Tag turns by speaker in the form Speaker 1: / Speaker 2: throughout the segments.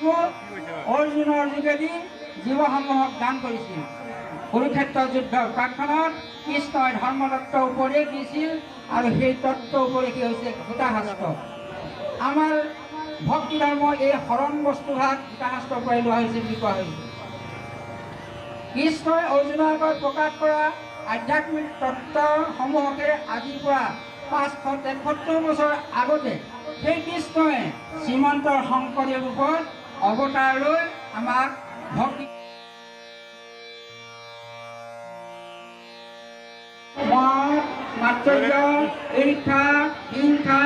Speaker 1: অৰ্জুনৰ যোগেদি জীৱসমূহক দান কৰিছিল। কুৰুক্ষেত্ৰ যুদ্ধৰ প্ৰাকখনত কৃষ্ণই ধৰ্মতত্বৰ উপদেশ দিছিল আৰু সেই তত্ত্বৰ উপদেশী হৈছে গীতাশাস্ত্ৰ। আমাৰ ভক্তি ধৰ্ম এই শৰণ বস্তুভাগ গীতাশাস্ত্ৰৰ পৰাই লোৱা হৈছে বুলি কোৱা হৈছে। কৃষ্ণই অৰ্জুনৰ আগত প্ৰকাশ কৰা আধ্যাত্মিক তত্ত্বসমূহকে আজিৰ পৰা 573 বছৰ আগতে সেই কৃষ্ণই শ্ৰীমন্তৰ শংকৰদেৱ ৰূপত অৱতাৰ লৈ আমাক ভক্তি মাৎসৰ্য, ঈৰ্ষা, হিংসা,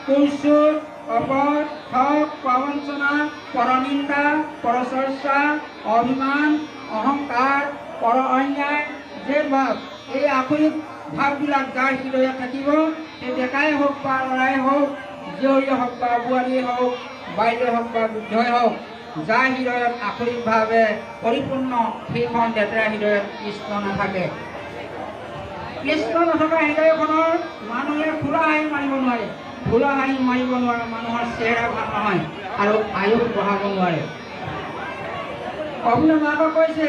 Speaker 1: কুৎসুক, কপট, ঠগ, প্ৰবঞ্চনা, পৰনিন্দা, পৰচৰ্চা, অভিমান, অহংকাৰ, পৰ অন্যায়, জেদ ভাৱ, এই আসুৰিক ভাৱবিলাক যাৰ হৃদয়ত থাকিব, সেই ডেকাই হওক বা ল'ৰাই হওক, জীয়ৰীয়ে হওক বা বোৱাৰীয়ে হওক, বাইদেৱে হওক বা বৃদ্ধই হওক, যাৰ হৃদয়ত আসুৰিকভাৱে পৰিপূৰ্ণ সেইখন লেতেৰা হৃদয়ত কৃষ্ণ নাথাকে। কৃষ্ণ নথকা হৃদয়খনৰ মানুহে ফুলা হাঁহি মাৰিব নোৱাৰে। ফুলা হাঁহি মাৰিব নোৱাৰে মানুহৰ চেহেৰা ভাল নহয় আৰু আয়ুস বঢ়াব নোৱাৰে। কবিয়ে মাকক কৈছে,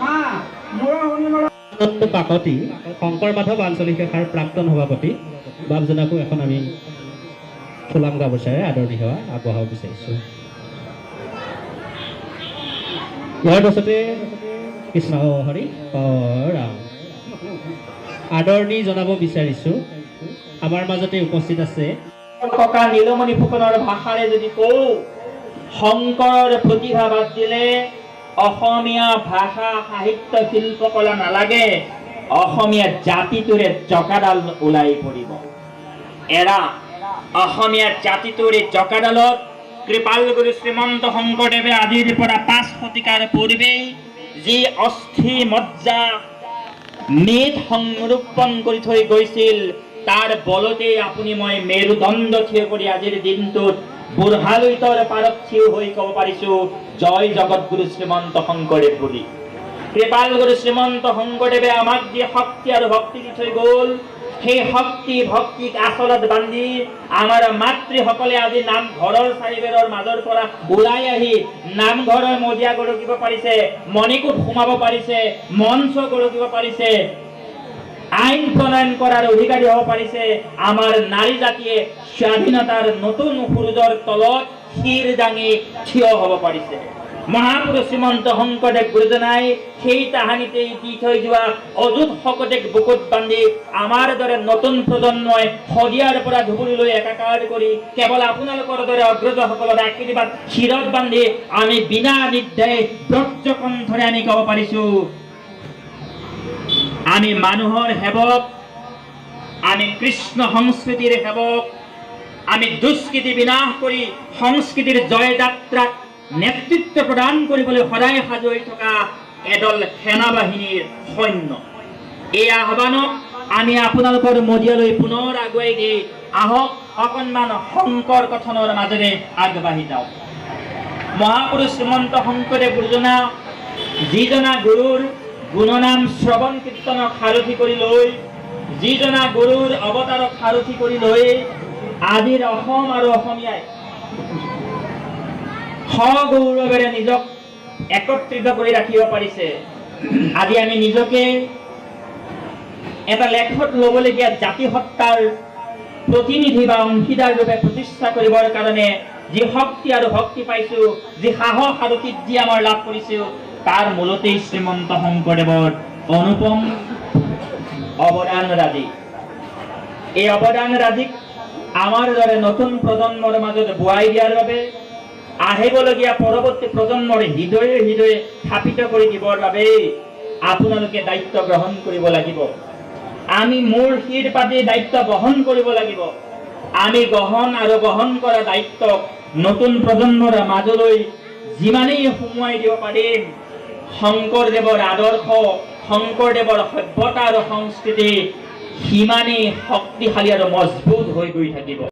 Speaker 1: মা মোৰ শুনিবলৈ
Speaker 2: কাকতি শংকৰ মাধৱ আঞ্চলিক শাখাৰ প্ৰাক্তন সভাপতি বাপজনাকো এখন আমি ফুলাম গামোচাৰে আদৰণি সেৱা আগবঢ়াব বিচাৰিছোঁ। ইয়াৰ পাছতে কৃষ্ণ হৰি ৰাম আদৰণি জনাব বিচাৰিছোঁ। আমাৰ মাজতে উপস্থিত আছে ককা নীলমণি ফুকনৰ ভাষাৰে যদি কওঁ, শংকৰৰ প্ৰতিভা বাদ দিলে অসমীয়া ভাষা সাহিত্য শিল্পকলা নালাগে, অসমীয়া জাতিটোৰে জকাডাল ওলাই পৰিব। এৰা অসমীয়া জাতিটোৰ জকাডালত কৃপাল গুৰু শ্ৰীমন্ত শংকৰদেৱে আজিৰ পৰা 5 শতিকাৰ পূৰ্বেই যি অস্থি মজ্জা মেদ সংৰক্ষণ কৰি থৈ গৈছিল, তাৰ বলতে আপুনি মই মেৰুদণ্ড থিয় কৰি আজিৰ দিনটোত বুঢ়ালৈতৰ পাৰত থিয় হৈ ক'ব পাৰিছোঁ, জয় জগতগুৰু শ্ৰীমন্ত শংকৰদেৱ বুলি। কৃপাল গুৰু শ্ৰীমন্ত শংকৰদেৱে আমাক যি শক্তি আৰু ভক্তি দি থৈ গ'ল, সেই শক্তি ভক্তিক আচলত বান্ধি আমাৰ মাতৃসকলে আজি নামঘৰৰ চাৰিবেৰৰ মাজৰ পৰা ওলাই আহি নামঘৰৰ মজিয়া গঢ়কিব পাৰিছে, মণিকূট সোমাব পাৰিছে, মঞ্চ গঢ়কিব পাৰিছে, আইন প্ৰণয়ন কৰাৰ অধিকাৰী হ'ব পাৰিছে। আমাৰ নাৰী জাতিয়ে স্বাধীনতাৰ নতুন সূৰ্যৰ তলত শিৰ দাঙি থিয় হ'ব পাৰিছে। মহাপুৰুষ শ্ৰীমন্ত শংকৰদেৱ গুৰুজনাই সেই তাহানিতেই দি থৈ যোৱা অযুত শকতেক বুকুত বান্ধি আমাৰ দৰে নতুন প্ৰজন্মই শদিয়াৰ পৰা ধুবুৰীলৈ একাকাৰ কৰি কেৱল আপোনালোকৰ দৰে অগ্ৰজসকলৰ আশীৰ্বাদ শিৰত বান্ধি আমি বিনা নিৰ্দ্বিধাই ব্ৰজকণ্ঠৰে আমি ক'ব পাৰিছোঁ, আমি মানুহৰ সেৱক, আমি কৃষ্ণ সংস্কৃতিৰ সেৱক, আমি দুষ্কৃতি বিনাশ কৰি সংস্কৃতিৰ জয়যাত্ৰাক নেতৃত্ব প্ৰদান কৰিবলৈ সদায় সাজু হৈ থকা এদল সেনাবাহিনীৰ সৈন্য। এই আহ্বানক আমি আপোনালোকৰ মজিয়ালৈ পুনৰ আগুৱাই দি আহক অকণমান শংকৰ কথনৰ মাজেৰে আগবাঢ়ি যাওঁ। মহাপুৰুষ শ্ৰীমন্ত শংকৰদেৱ গুৰুজনা যিজনা গুৰুৰ গুণনাম শ্ৰৱণ কীৰ্তনক সাৰথি কৰি লৈ, যিজনা গুৰুৰ অৱতাৰক সাৰথি কৰি লৈ আজিৰ অসম আৰু অসমীয়াই সগৌৰৱেৰে নিজক একত্ৰিত কৰি ৰাখিব পাৰিছে। আজি আমি নিজকে এটা লেখত ল'বলগীয়া জাতি সত্তাৰ প্ৰতিনিধি বা অংশীদাৰ ৰূপে প্ৰতিষ্ঠা কৰিবৰ কাৰণে যি শক্তি আৰু ভক্তি পাইছোঁ, যি সাহস আৰু সিদ্ধি আমাৰ লাভ কৰিছোঁ, তাৰ মূলতেই শ্ৰীমন্ত শংকৰদেৱৰ অনুপম অৱদানৰাজি। এই অৱদানৰাজিক আমাৰ দৰে নতুন প্ৰজন্মৰ মাজত বোৱাই দিয়াৰ বাবে, আহিবলগীয়া পৰৱৰ্তী প্ৰজন্মৰ হৃদয়ে হৃদয়ে স্থাপিত কৰি দিবৰ বাবে আপোনালোকে দায়িত্ব গ্ৰহণ কৰিব লাগিব। আমি মূৰ শিৰ পাতি দায়িত্ব বহন কৰিব লাগিব। আমি গ্ৰহণ আৰু বহন কৰা দায়িত্বক নতুন প্ৰজন্মৰ মাজলৈ যিমানেই সোমোৱাই দিব পাৰিম, শংকৰদেৱৰ আদৰ্শ, শংকৰদেৱৰ সভ্যতা আৰু সংস্কৃতি সিমানেই শক্তিশালী আৰু মজবুত হৈ গৈ থাকিব।